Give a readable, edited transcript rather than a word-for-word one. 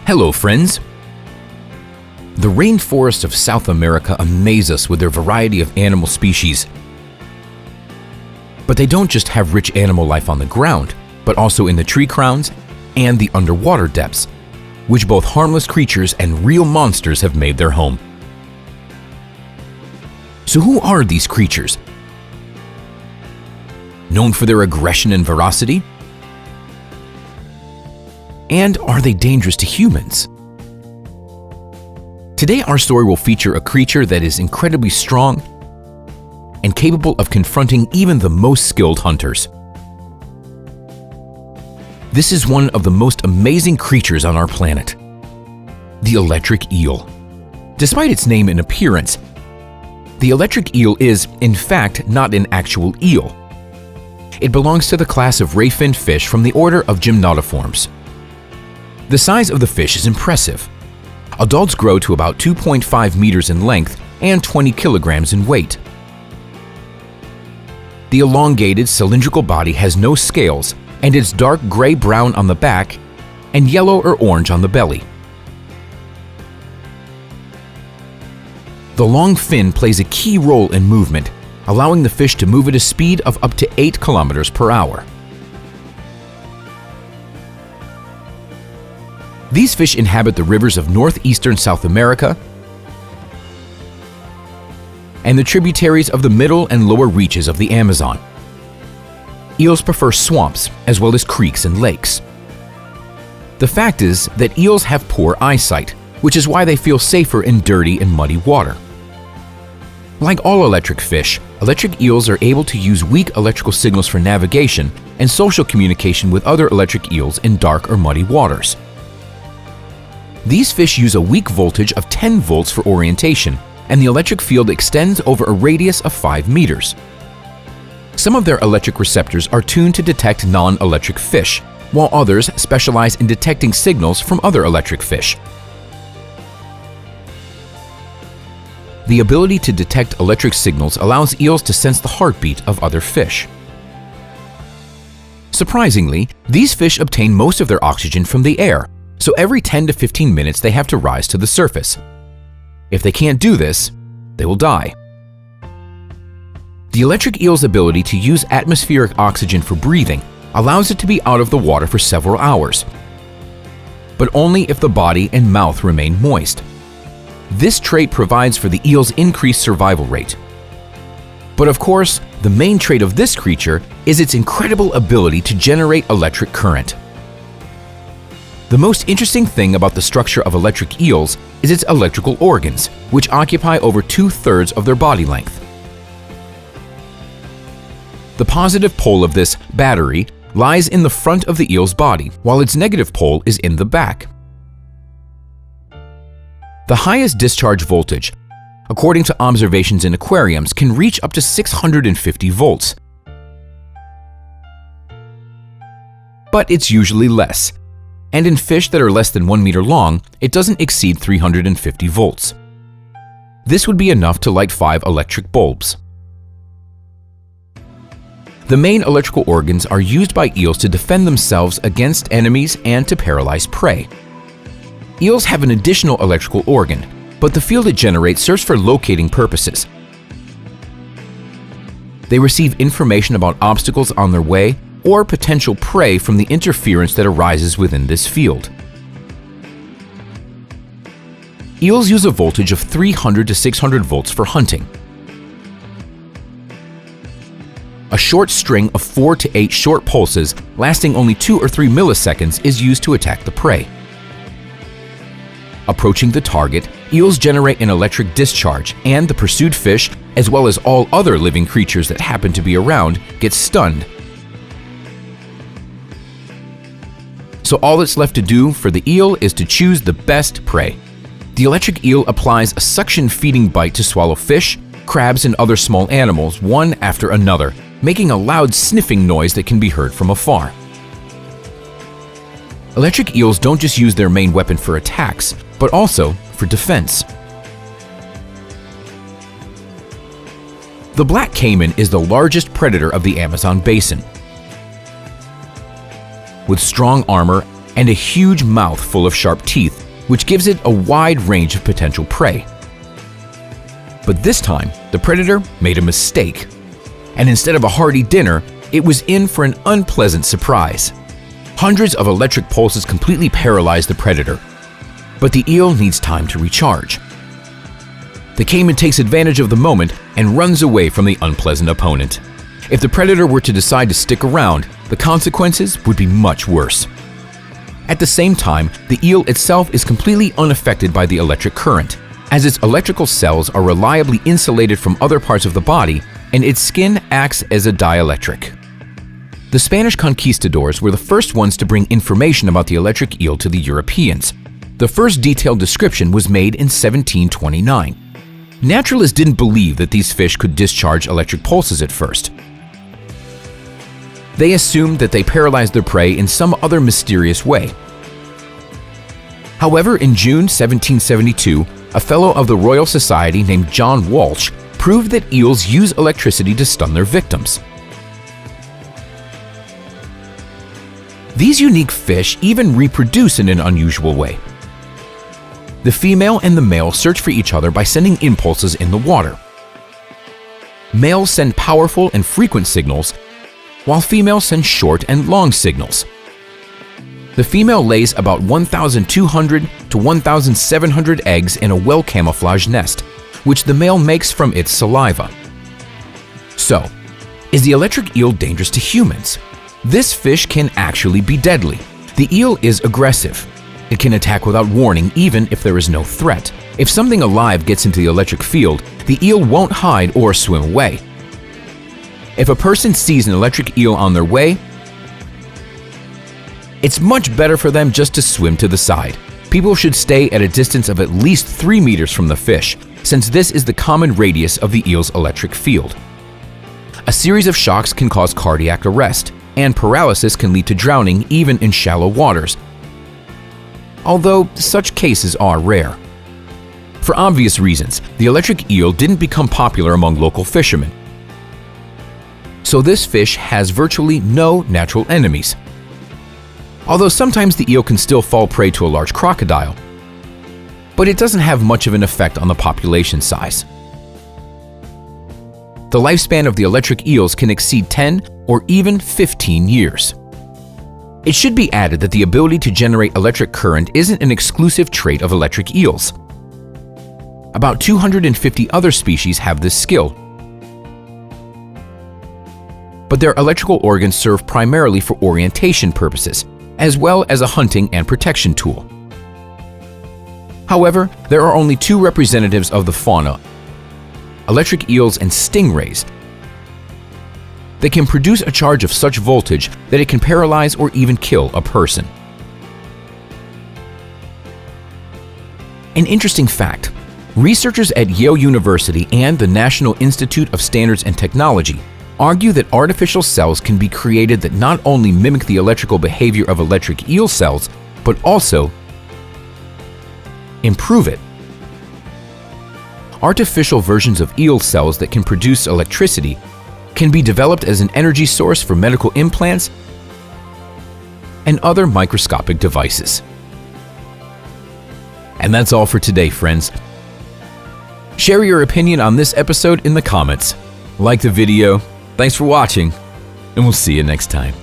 Hello, friends! The rainforests of South America amaze us with their variety of animal species. But they don't just have rich animal life on the ground, but also in the tree crowns and the underwater depths, which both harmless creatures and real monsters have made their home. So who are these creatures? Known for their aggression and voracity? And are they dangerous to humans? Today our story will feature a creature that is incredibly strong and capable of confronting even the most skilled hunters. This is one of the most amazing creatures on our planet, the electric eel. Despite its name and appearance, the electric eel is, in fact, not an actual eel. It belongs to the class of ray-finned fish from the order of gymnotiforms. The size of the fish is impressive. Adults grow to about 2.5 meters in length and 20 kilograms in weight. The elongated, cylindrical body has no scales, and it's dark gray-brown on the back and yellow or orange on the belly. The long fin plays a key role in movement, allowing the fish to move at a speed of up to 8 kilometers per hour. These fish inhabit the rivers of northeastern South America and the tributaries of the middle and lower reaches of the Amazon. Eels prefer swamps as well as creeks and lakes. The fact is that eels have poor eyesight, which is why they feel safer in dirty and muddy water. Like all electric fish, electric eels are able to use weak electrical signals for navigation and social communication with other electric eels in dark or muddy waters. These fish use a weak voltage of 10 volts for orientation, and the electric field extends over a radius of 5 meters. Some of their electric receptors are tuned to detect non-electric fish, while others specialize in detecting signals from other electric fish. The ability to detect electric signals allows eels to sense the heartbeat of other fish. Surprisingly, these fish obtain most of their oxygen from the air, so every 10 to 15 minutes they have to rise to the surface. If they can't do this, they will die. The electric eel's ability to use atmospheric oxygen for breathing allows it to be out of the water for several hours, but only if the body and mouth remain moist. This trait provides for the eel's increased survival rate. But of course, the main trait of this creature is its incredible ability to generate electric current. The most interesting thing about the structure of electric eels is its electrical organs, which occupy over 2/3 of their body length. The positive pole of this battery lies in the front of the eel's body, while its negative pole is in the back. The highest discharge voltage, according to observations in aquariums, can reach up to 650 volts. But it's usually less, and in fish that are less than 1 meter long, it doesn't exceed 350 volts. This would be enough to light 5 electric bulbs. The main electrical organs are used by eels to defend themselves against enemies and to paralyze prey. Eels have an additional electrical organ, but the field it generates serves for locating purposes. They receive information about obstacles on their way or potential prey from the interference that arises within this field. Eels use a voltage of 300 to 600 volts for hunting. A short string of 4 to 8 short pulses lasting only 2 or 3 milliseconds is used to attack the prey. Approaching the target, eels generate an electric discharge, and the pursued fish, as well as all other living creatures that happen to be around, get stunned. So all that's left to do for the eel is to choose the best prey. The electric eel applies a suction feeding bite to swallow fish, crabs, and other small animals one after another, making a loud sniffing noise that can be heard from afar. Electric eels don't just use their main weapon for attacks, but also for defense. The black caiman is the largest predator of the Amazon basin. With strong armor and a huge mouth full of sharp teeth, which gives it a wide range of potential prey. But this time, the predator made a mistake, and instead of a hearty dinner, it was in for an unpleasant surprise. Hundreds of electric pulses completely paralyzed the predator, but the eel needs time to recharge. The caiman takes advantage of the moment and runs away from the unpleasant opponent. If the predator were to decide to stick around, the consequences would be much worse. At the same time, the eel itself is completely unaffected by the electric current, as its electrical cells are reliably insulated from other parts of the body, and its skin acts as a dielectric. The Spanish conquistadors were the first ones to bring information about the electric eel to the Europeans. The first detailed description was made in 1729. Naturalists didn't believe that these fish could discharge electric pulses at first. They assumed that they paralyzed their prey in some other mysterious way. However, in June 1772, a fellow of the Royal Society named John Walsh proved that eels use electricity to stun their victims. These unique fish even reproduce in an unusual way. The female and the male search for each other by sending impulses in the water. Males send powerful and frequent signals, while females send short and long signals. The female lays about 1,200 to 1,700 eggs in a well-camouflaged nest, which the male makes from its saliva. So, is the electric eel dangerous to humans? This fish can actually be deadly. The eel is aggressive. It can attack without warning even if there is no threat. If something alive gets into the electric field, the eel won't hide or swim away. If a person sees an electric eel on their way, it's much better for them just to swim to the side. People should stay at a distance of at least 3 meters from the fish, since this is the common radius of the eel's electric field. A series of shocks can cause cardiac arrest, and paralysis can lead to drowning even in shallow waters, although such cases are rare. For obvious reasons, the electric eel didn't become popular among local fishermen, so this fish has virtually no natural enemies. Although sometimes the eel can still fall prey to a large crocodile, but it doesn't have much of an effect on the population size. The lifespan of the electric eels can exceed 10 or even 15 years. It should be added that the ability to generate electric current isn't an exclusive trait of electric eels. About 250 other species have this skill, but their electrical organs serve primarily for orientation purposes, as well as a hunting and protection tool. However, there are only 2 representatives of the fauna, electric eels and stingrays, that can produce a charge of such voltage that it can paralyze or even kill a person. An interesting fact: researchers at Yale University and the National Institute of Standards and Technology argue that artificial cells can be created that not only mimic the electrical behavior of electric eel cells, but also improve it. Artificial versions of eel cells that can produce electricity can be developed as an energy source for medical implants and other microscopic devices. And that's all for today, friends. Share your opinion on this episode in the comments. Like the video. Thanks for watching, and we'll see you next time.